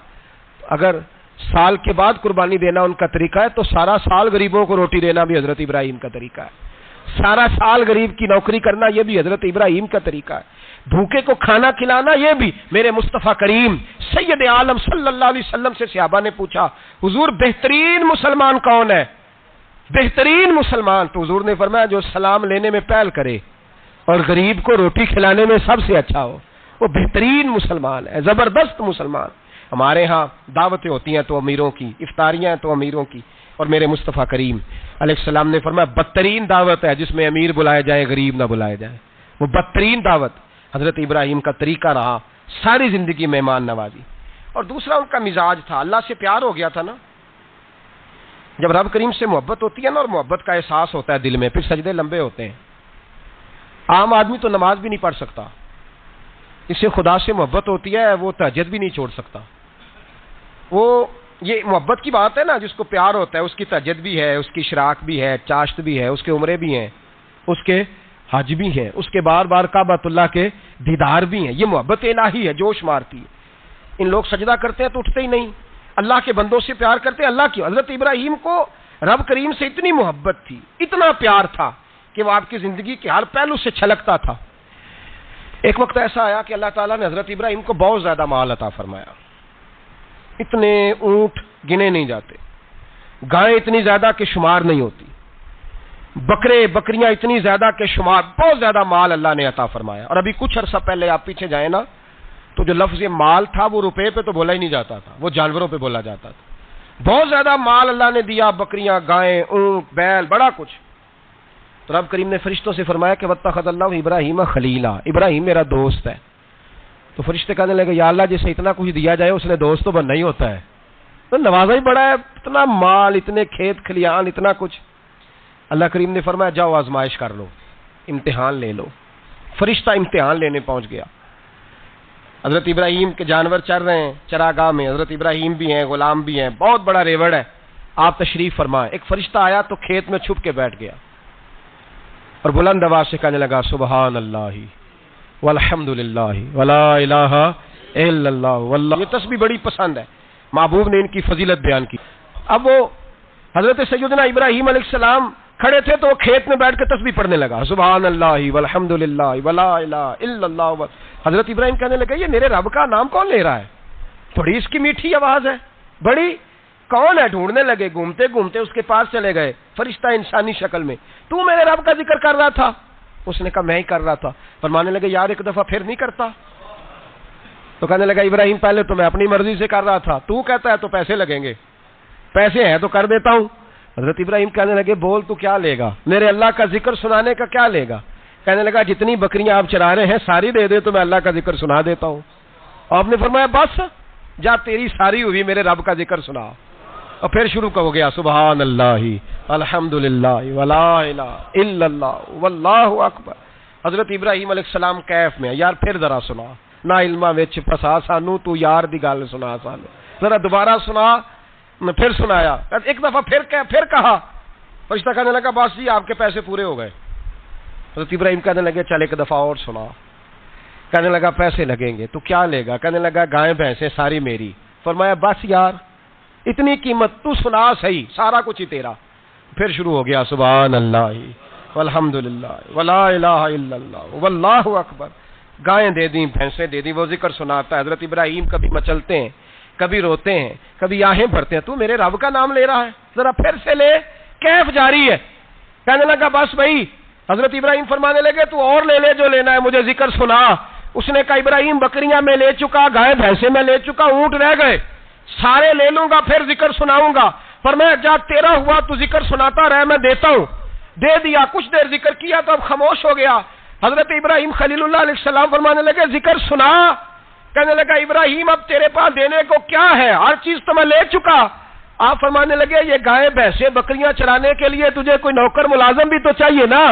[SPEAKER 1] اگر سال کے بعد قربانی دینا ان کا طریقہ ہے تو سارا سال غریبوں کو روٹی دینا بھی حضرت ابراہیم کا طریقہ ہے. سارا سال غریب کی نوکری کرنا یہ بھی حضرت ابراہیم کا طریقہ ہے. بھوکے کو کھانا کھلانا یہ بھی. میرے مصطفیٰ کریم سید عالم صلی اللہ علیہ وسلم سے صحابہ نے پوچھا حضور بہترین مسلمان کون ہے, بہترین مسلمان؟ تو حضور نے فرمایا جو سلام لینے میں پہل کرے اور غریب کو روٹی کھلانے میں سب سے اچھا ہو, وہ بہترین مسلمان ہے, زبردست مسلمان. ہمارے ہاں دعوتیں ہوتی ہیں تو امیروں کی, افطاریاں ہیں تو امیروں کی, اور میرے مصطفیٰ کریم علیہ السلام نے فرمایا بدترین دعوت ہے جس میں امیر بلایا جائے غریب نہ بلایا جائے, وہ بدترین دعوت. حضرت ابراہیم کا طریقہ رہا ساری زندگی مہمان نوازی. اور دوسرا ان کا مزاج تھا, اللہ سے پیار ہو گیا تھا نا. جب رب کریم سے محبت ہوتی ہے نا, اور محبت کا احساس ہوتا ہے دل میں, پھر سجدے لمبے ہوتے ہیں. عام آدمی تو نماز بھی نہیں پڑھ سکتا, اس سے خدا سے محبت ہوتی ہے وہ تہجد بھی نہیں چھوڑ سکتا. وہ یہ محبت کی بات ہے نا, جس کو پیار ہوتا ہے اس کی تہجد بھی ہے, اس کی اشراق بھی ہے, چاشت بھی ہے, اس کے عمرے بھی ہیں, اس کے حج بھی ہیں, اس کے بار بار کعبۃ اللہ کے دیدار بھی ہیں. یہ محبت الہی ہے, جوش مارتی ہے. ان لوگ سجدہ کرتے ہیں تو اٹھتے ہی نہیں, اللہ کے بندوں سے پیار کرتے ہیں اللہ کی. حضرت ابراہیم کو رب کریم سے اتنی محبت تھی, اتنا پیار تھا کہ وہ آپ کی زندگی کے ہر پہلو سے چھلکتا تھا. ایک وقت ایسا آیا کہ اللہ تعالیٰ نے حضرت ابراہیم کو بہت زیادہ مال عطا فرمایا. اتنے اونٹ گنے نہیں جاتے, گائیں اتنی زیادہ کہ شمار نہیں ہوتی, بکرے بکریاں اتنی زیادہ کہ شمار, بہت زیادہ مال اللہ نے عطا فرمایا. اور ابھی کچھ عرصہ پہلے آپ پیچھے جائیں نا تو جو لفظ مال تھا وہ روپے پہ تو بولا ہی نہیں جاتا تھا, وہ جانوروں پہ بولا جاتا تھا. بہت زیادہ مال اللہ نے دیا, بکریاں, گائیں, اونٹ, بیل, بڑا کچھ. تو رب کریم نے فرشتوں سے فرمایا کہ واتخذ اللہ ابراہیم خلیلا, ابراہیم میرا دوست ہے. تو فرشتے کہنے لگے یا اللہ جسے اتنا کچھ دیا جائے اس نے دوست تو بننا ہی ہوتا ہے, تو نوازا ہی بڑا ہے, اتنا مال, اتنے کھیت کھلیان, اتنا کچھ. اللہ کریم نے فرمایا جاؤ آزمائش کر لو, امتحان لے لو. فرشتہ امتحان لینے پہنچ گیا. حضرت ابراہیم کے جانور چر رہے ہیں چراگاہ میں, حضرت ابراہیم بھی ہیں, غلام بھی ہیں, بہت بڑا ریوڑ ہے. آپ تشریف فرمائیں. ایک فرشتہ آیا تو کھیت میں چھپ کے بیٹھ گیا اور بلند آواز سے کہنے لگا سبحان اللہ والحمد للہ ولا الہ الا اللہ واللہ. یہ تسبیح بڑی پسند ہے, محبوب نے ان کی فضیلت بیان کی. اب وہ حضرت سیدنا ابراہیم علیہ السلام کھڑے تھے تو وہ کھیت میں بیٹھ کے تسبیح پڑھنے لگا سبحان اللہ والحمد للہ ولا الہ الا اللہ. حضرت ابراہیم کہنے لگے یہ میرے رب کا نام کون لے رہا ہے, تھوڑی اس کی میٹھی آواز ہے, بڑی کون ہے. ڈھونڈنے لگے, گھومتے گھومتے اس کے پاس چلے گئے. فرشتہ انسانی شکل میں, تو میرے رب کا ذکر کر رہا تھا. اس نے کہا میں ہی کر رہا تھا. فرمانے لگے یار ایک دفعہ پھر نہیں کرتا؟ تو کہنے لگا ابراہیم پہلے تو میں اپنی مرضی سے کر رہا تھا, تو کہتا ہے تو پیسے لگیں گے, پیسے ہیں تو کر دیتا ہوں. حضرت ابراہیم کہنے لگے بول تو کیا لے گا, میرے اللہ کا ذکر سنانے کا کیا لے گا؟ کہنے لگا جتنی بکریاں آپ چرا رہے ہیں ساری دے دے تو میں اللہ کا ذکر سنا دیتا ہوں. آپ نے فرمایا بس جا تیری ساری ہوئی میرے رب کا ذکر سنا. اور پھر شروع ہو گیا سبحان اللہ الحمدللہ ولا الہ الا اللہ واللہ اکبر. حضرت ابراہیم علیہ السلام کیف میں, یار پھر ذرا سنا, نہ علما وچ پھسا سانو, تو یار دی گل سنا سانو, ذرا دوبارہ سنا. پھر سنایا, ایک دفعہ پھر کہا. فرشتہ کہنے لگا بس جی آپ کے پیسے پورے ہو گئے. حضرت ابراہیم کہنے لگے چل ایک دفعہ اور سنا. کہنے لگا پیسے لگیں گے, تو کیا لے گا؟ کہنے لگا گائیں بھینسیں ساری میری. فرمایا بس یار اتنی قیمت, تو سنا صحیح, سارا کچھ ہی تیرا. پھر شروع ہو گیا سبحان اللہ والحمدللہ ولا الہ الا اللہ واللہ اکبر. گائیں دے دیں, بھینسیں دے دیں, وہ ذکر سناتا ہے. حضرت ابراہیم کبھی مچلتے ہیں, کبھی روتے ہیں, کبھی آہیں بھرتے ہیں. تو میرے رب کا نام لے رہا ہے, ذرا پھر سے لے. کیف جاری ہے. کہنے لگا بس بھائی. حضرت ابراہیم فرمانے لگے تو اور لے لے جو لینا ہے, مجھے ذکر سنا. اس نے کہا ابراہیم بکریاں میں لے چکا, گائے بھینسیں میں لے چکا, اونٹ رہ گئے, سارے لے لوں گا پھر ذکر سناؤں گا. پر میں جا تیرا ہوا تو ذکر سناتا رہے, میں دیتا ہوں. دے دیا, کچھ دیر ذکر کیا تو اب خاموش ہو گیا. حضرت ابراہیم خلیل اللہ علیہ السلام فرمانے لگے ذکر سنا. کہنے لگا ابراہیم اب تیرے پاس دینے کو کیا ہے, ہر چیز تو میں لے چکا. آپ فرمانے لگے یہ گائے بھینسیں بکریاں چرانے کے لیے تجھے کوئی نوکر ملازم بھی تو چاہیے نا.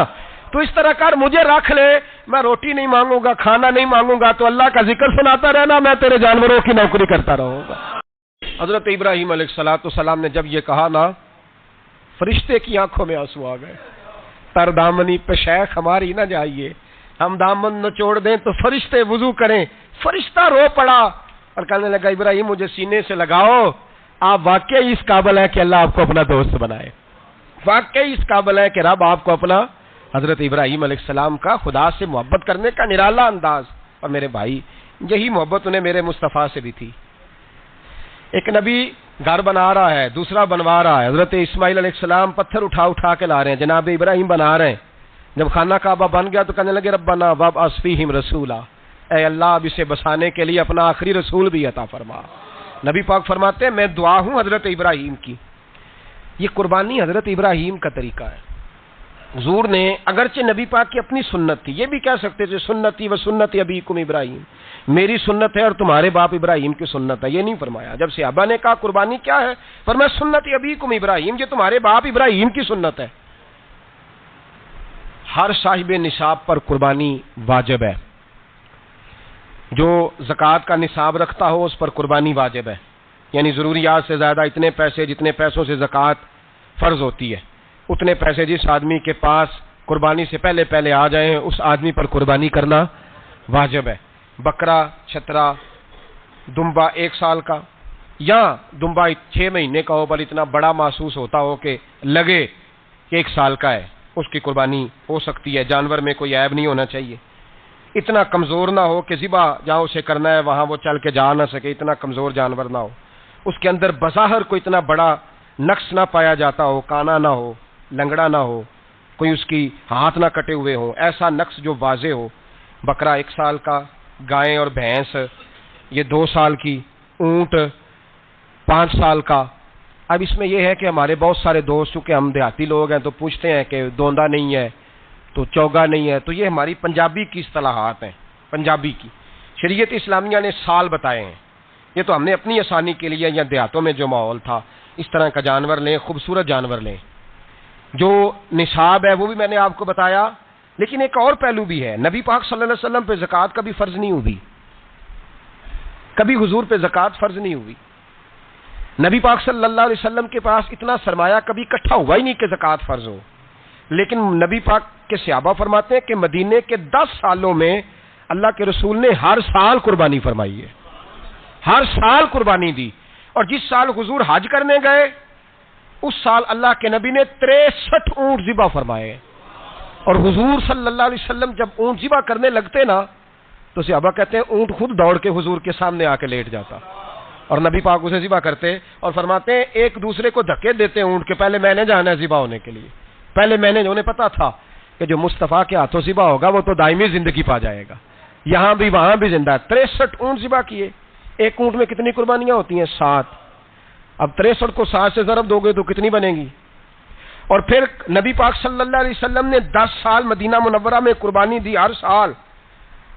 [SPEAKER 1] تو اس طرح کر, مجھے رکھ لے, میں روٹی نہیں مانگوں گا, کھانا نہیں مانگوں گا, تو اللہ کا ذکر سناتا رہنا, میں تیرے جانوروں کی نوکری کرتا رہوں گا. حضرت ابراہیم علیہ السلام نے جب یہ کہا نا, فرشتے کی آنکھوں میں آنسو آ گئے. تر دامنی پہ شیخ ہماری نہ جائیے, ہم دامن نہ چھوڑ دیں تو فرشتے وضو کریں. فرشتہ رو پڑا اور کہنے لگا ابراہیم مجھے سینے سے لگاؤ, آپ واقعی اس قابل ہے کہ اللہ آپ کو اپنا دوست بنائے, واقعی اس قابل ہے کہ رب آپ کو اپنا. حضرت ابراہیم علیہ السلام کا خدا سے محبت کرنے کا نرالا انداز. اور میرے بھائی یہی محبت انہیں میرے مصطفیٰ سے بھی تھی. ایک نبی گھر بنا رہا ہے, دوسرا بنوا رہا ہے. حضرت اسماعیل علیہ السلام پتھر اٹھا کے لا رہے ہیں, جناب ابراہیم بنا رہے ہیں. جب خانہ کعبہ بن گیا تو کہنے لگے ربنا وابعث فیہم رسولا, اے اللہ اب اسے بسانے کے لیے اپنا آخری رسول بھی عطا فرما. نبی پاک فرماتے ہیں میں دعا ہوں حضرت ابراہیم کی. یہ قربانی حضرت ابراہیم کا طریقہ ہے. حضور نے اگرچہ نبی پاک کی اپنی سنت تھی, یہ بھی کہہ سکتے تھے سنتی و سنت ابیکم ابراہیم, میری سنت ہے اور تمہارے باپ ابراہیم کی سنت ہے. یہ نہیں فرمایا. جب صحابہ نے کہا قربانی کیا ہے, فرمایا سنت ابیکم ابراہیم, یہ تمہارے باپ ابراہیم کی سنت ہے. ہر صاحب نصاب پر قربانی واجب ہے. جو زکوٰۃ کا نصاب رکھتا ہو اس پر قربانی واجب ہے, یعنی ضروریات سے زیادہ اتنے پیسے جتنے پیسوں سے زکوٰۃ فرض ہوتی ہے, اتنے پیسے جس آدمی کے پاس قربانی سے پہلے آ جائیں اس آدمی پر قربانی کرنا واجب ہے. بکرا, چھترا, دمبا 1 سال کا یا دمبا 6 مہینے کا ہو پر اتنا بڑا محسوس ہوتا ہو کہ لگے کہ 1 سال کا ہے, اس کی قربانی ہو سکتی ہے. جانور میں کوئی عیب نہیں ہونا چاہیے. اتنا کمزور نہ ہو کہ ذبح جہاں اسے کرنا ہے وہاں وہ چل کے جا نہ سکے, اتنا کمزور جانور نہ ہو. اس کے اندر بظاہر کوئی اتنا بڑا نقص نہ پایا جاتا ہو, کانا نہ ہو, لنگڑا نہ ہو, کوئی اس کی ہاتھ نہ کٹے ہوئے ہوں, ایسا نقص جو واضح ہو. بکرا 1 سال کا, گائیں اور بھینس یہ 2 سال کی, اونٹ 5 سال کا. اب اس میں یہ ہے کہ ہمارے بہت سارے دوست چونکہ ہم دیہاتی لوگ ہیں تو پوچھتے ہیں کہ دوندا نہیں ہے تو چوگا نہیں ہے, تو یہ ہماری پنجابی کی اصطلاحات ہیں. پنجابی کی شریعت اسلامیہ نے سال بتائے ہیں, یہ تو ہم نے اپنی آسانی کے لیے, یا دیہاتوں میں جو ماحول تھا اس طرح کا جانور لیں, خوبصورت جانور لیں. جو نصاب ہے وہ بھی میں نے آپ کو بتایا, لیکن ایک اور پہلو بھی ہے. نبی پاک صلی اللہ علیہ وسلم پہ زکوٰۃ کبھی فرض نہیں ہوئی, کبھی حضور پہ زکوٰۃ فرض نہیں ہوئی. نبی پاک صلی اللہ علیہ وسلم کے پاس اتنا سرمایہ کبھی اکٹھا ہوا ہی نہیں کہ زکوٰۃ فرض ہو. لیکن نبی پاک کے صحابہ فرماتے ہیں کہ مدینے کے 10 سالوں میں اللہ کے رسول نے ہر سال قربانی فرمائی ہے, ہر سال قربانی دی. اور جس سال حضور حج کرنے گئے اس سال اللہ کے نبی نے 63 اونٹ ذبح فرمائے. اور حضور صلی اللہ علیہ وسلم جب اونٹ ذبح کرنے لگتے نا تو صحابہ کہتے ہیں اونٹ خود دوڑ کے حضور کے سامنے آ کے لیٹ جاتا, اور نبی پاک اسے ذبح کرتے اور فرماتے ہیں ایک دوسرے کو دھکے دیتے اونٹ کے, پہلے میں نے جانا ہے ذبح ہونے کے لیے, پہلے میں نے, انہیں پتا تھا کہ جو مصطفیٰ کے ہاتھوں ذبح ہوگا وہ تو دائمی زندگی پا جائے گا، یہاں بھی وہاں بھی زندہ ہے۔ 63 اونٹ ذبح کیے، ایک اونٹ میں کتنی قربانیاں ہوتی ہیں؟ 7۔ اب 63 کو 7 سے ضرب دو گے تو کتنی بنے گی؟ اور پھر نبی پاک صلی اللہ علیہ وسلم نے 10 سال مدینہ منورہ میں قربانی دی، ہر سال۔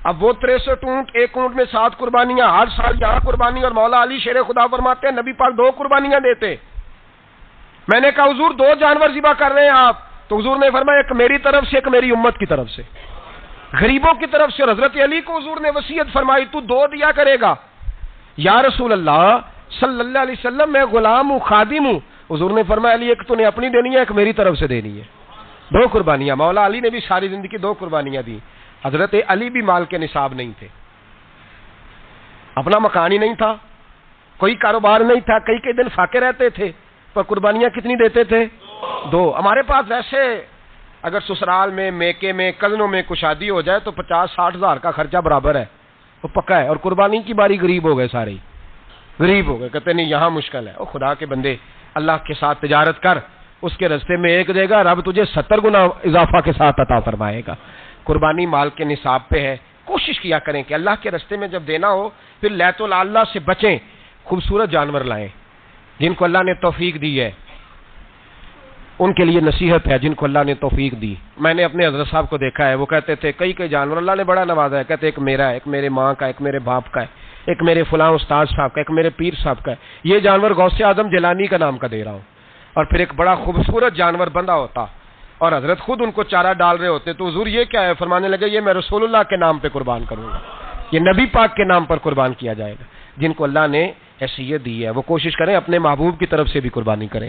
[SPEAKER 1] اب وہ 63 اونٹ، ایک اونٹ میں 7 قربانیاں، ہر سال یہاں قربانی، اور مولا علی شیر خدا فرماتے ہیں نبی پاک 2 قربانیاں دیتے۔ میں نے کہا حضور 2 جانور ذبح کر رہے ہیں آپ، تو حضور نے فرمایا ایک میری طرف سے، ایک میری امت کی طرف سے، غریبوں کی طرف سے۔ اور حضرت علی کو حضور نے وصیت فرمائی تو 2 دیا کرے گا۔ یا رسول اللہ صلی اللہ علیہ وسلم میں غلام ہوں، خادم ہوں۔ حضور نے فرمایا علی ایک تو نے اپنی دینی ہے، ایک میری طرف سے دینی ہے۔ 2 قربانیاں۔ مولا علی نے بھی ساری زندگی 2 قربانیاں دی۔ حضرت علی بھی مال کے نصاب نہیں تھے، اپنا مکان ہی نہیں تھا، کوئی کاروبار نہیں تھا، کئی دن فاقے رہتے تھے، پر قربانیاں کتنی دیتے تھے؟ 2۔ ہمارے پاس ویسے اگر سسرال میں، میکے میں، کزنوں میں کچھ شادی ہو جائے تو 50-60 ہزار کا خرچہ برابر ہے، وہ پکا ہے۔ اور قربانی کی باری غریب ہو گئے، سارے ہی غریب ہو گئے، کہتے نہیں یہاں مشکل ہے۔ او خدا کے بندے، اللہ کے ساتھ تجارت کر، اس کے رستے میں 1 دے گا، رب تجھے 70 گنا اضافہ کے ساتھ عطا فرمائے گا۔ قربانی مال کے نصاب پہ ہے۔ کوشش کیا کریں کہ اللہ کے رستے میں جب دینا ہو پھر لیت اللہ سے بچیں، خوبصورت جانور لائیں جن کو اللہ نے توفیق دی ہے، ان کے لیے نصیحت ہے جن کو اللہ نے توفیق دی۔ میں نے اپنے حضرت صاحب کو دیکھا ہے، وہ کہتے تھے کئی جانور اللہ نے بڑا نوازا ہے، کہتے ایک میرا ہے، ایک میرے ماں کا، ایک میرے باپ کا ہے، ایک میرے فلاں استاد صاحب کا، ایک میرے پیر صاحب کا ہے، یہ جانور غوث اعظم جیلانی کا نام کا دے رہا ہوں۔ اور پھر ایک بڑا خوبصورت جانور بندھا ہوتا اور حضرت خود ان کو چارہ ڈال رہے ہوتے، تو حضور یہ کیا ہے؟ فرمانے لگے یہ میں رسول اللہ کے نام پہ قربان کروں گا، یہ نبی پاک کے نام پر قربان کیا جائے گا۔ جن کو اللہ نے حیثیت دی ہے وہ کوشش کریں اپنے محبوب کی طرف سے بھی قربانی کریں،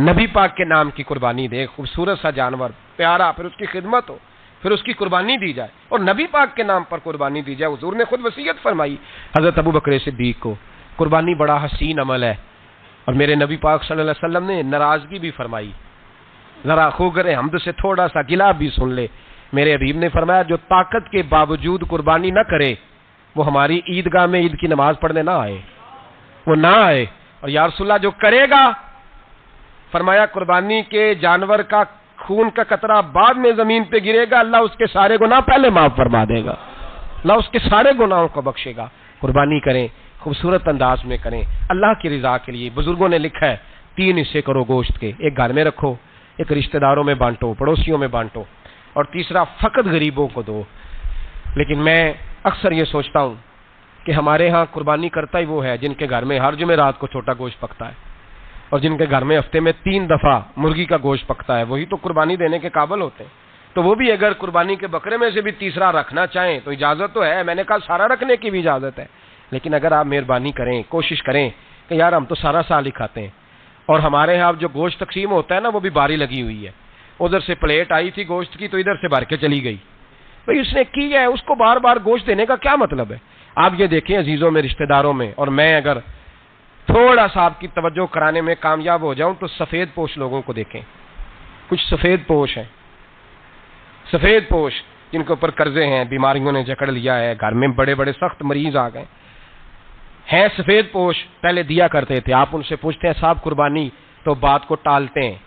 [SPEAKER 1] نبی پاک کے نام کی قربانی دے، خوبصورت سا جانور پیارا، پھر اس کی خدمت ہو، پھر اس کی قربانی دی جائے اور نبی پاک کے نام پر قربانی دی جائے۔ حضور نے خود وصیت فرمائی حضرت ابو بکر صدیق کو، قربانی بڑا حسین عمل ہے، اور میرے نبی پاک صلی اللہ علیہ وسلم نے ناراضگی بھی فرمائی، ذرا خوگر حمد سے تھوڑا سا گلا بھی سن لے۔ میرے حبیب نے فرمایا جو طاقت کے باوجود قربانی نہ کرے وہ ہماری عیدگاہ میں عید کی نماز پڑھنے نہ آئے، وہ نہ آئے۔ اور یا رسول اللہ جو کرے گا، فرمایا قربانی کے جانور کا خون کا قطرہ بعد میں زمین پہ گرے گا، اللہ اس کے سارے گناہ پہلے معاف فرما دے گا، اللہ اس کے سارے گناہوں کو بخشے گا۔ قربانی کریں، خوبصورت انداز میں کریں، اللہ کی رضا کے لیے۔ بزرگوں نے لکھا ہے 3 حصے کرو گوشت کے، ایک گھر میں رکھو، ایک رشتہ داروں میں بانٹو، پڑوسیوں میں بانٹو، اور تیسرا فقط غریبوں کو دو۔ لیکن میں اکثر یہ سوچتا ہوں کہ ہمارے ہاں قربانی کرتا ہی وہ ہے جن کے گھر میں ہر جمعرات کو چھوٹا گوشت پکتا ہے، اور جن کے گھر میں ہفتے میں 3 دفعہ مرغی کا گوشت پکتا ہے، وہی تو قربانی دینے کے قابل ہوتے ہیں۔ تو وہ بھی اگر قربانی کے بکرے میں سے بھی تیسرا رکھنا چاہیں تو اجازت تو ہے، میں نے کہا سارا رکھنے کی بھی اجازت ہے، لیکن اگر آپ مہربانی کریں، کوشش کریں کہ یار ہم تو سارا سال ہی کھاتے ہیں، اور ہمارے یہاں جو گوشت تقسیم ہوتا ہے نا وہ بھی باری لگی ہوئی ہے، ادھر سے پلیٹ آئی تھی گوشت کی تو ادھر سے بھر کے چلی گئی، بھئی اس نے کی ہے، اس کو بار بار گوشت دینے کا کیا مطلب ہے؟ آپ یہ دیکھیں عزیزوں میں، رشتہ داروں میں، اور میں اگر تھوڑا سا آپ کی توجہ کرانے میں کامیاب ہو جاؤں تو سفید پوش لوگوں کو دیکھیں، کچھ سفید پوش ہیں، سفید پوش جن کے اوپر قرضے ہیں، بیماریوں نے جکڑ لیا ہے، گھر میں بڑے بڑے سخت مریض آ گئے ہیں، سفید پوش پہلے دیا کرتے تھے۔ آپ ان سے پوچھتے ہیں صاحب قربانی، تو بات کو ٹالتے ہیں،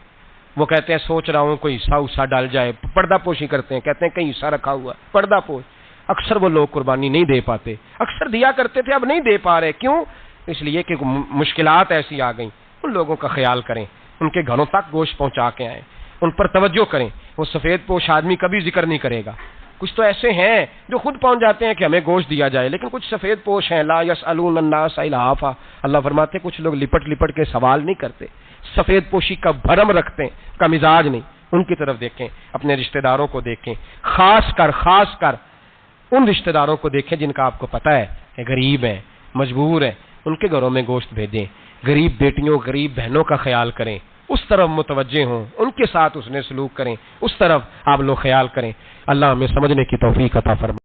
[SPEAKER 1] وہ کہتے ہیں سوچ رہا ہوں کوئی حصہ ڈال جائے، پردہ پوشی کرتے ہیں، کہتے ہیں کہیں حصہ رکھا ہوا پردہ پوش۔ اکثر وہ لوگ قربانی نہیں دے پاتے، اکثر دیا کرتے تھے اب نہیں دے پا رہے، کیوں؟ اس لیے کہ مشکلات ایسی آ گئیں۔ ان لوگوں کا خیال کریں، ان کے گھروں تک گوشت پہنچا کے آئیں، ان پر توجہ کریں۔ وہ سفید پوش آدمی کبھی ذکر نہیں کرے گا۔ کچھ تو ایسے ہیں جو خود پہنچ جاتے ہیں کہ ہمیں گوشت دیا جائے، لیکن کچھ سفید پوش ہیں لا یسألون الناس الہافا، اللہ فرماتے ہیں کچھ لوگ لپٹ لپٹ کے سوال نہیں کرتے، سفید پوشی کا بھرم رکھتے ہیں، کا مزاج نہیں۔ ان کی طرف دیکھیں، اپنے رشتہ داروں کو دیکھیں، خاص کر ان رشتہ داروں کو دیکھیں جن کا آپ کو پتہ ہے کہ غریب ہیں، مجبور ہیں، ان کے گھروں میں گوشت بھیجیں۔ غریب بیٹیوں، غریب بہنوں کا خیال کریں، اس طرف متوجہ ہوں، ان کے ساتھ اس نے سلوک کریں، اس طرف آپ لوگ خیال کریں۔ اللہ ہمیں سمجھنے کی توفیق عطا فرمائے۔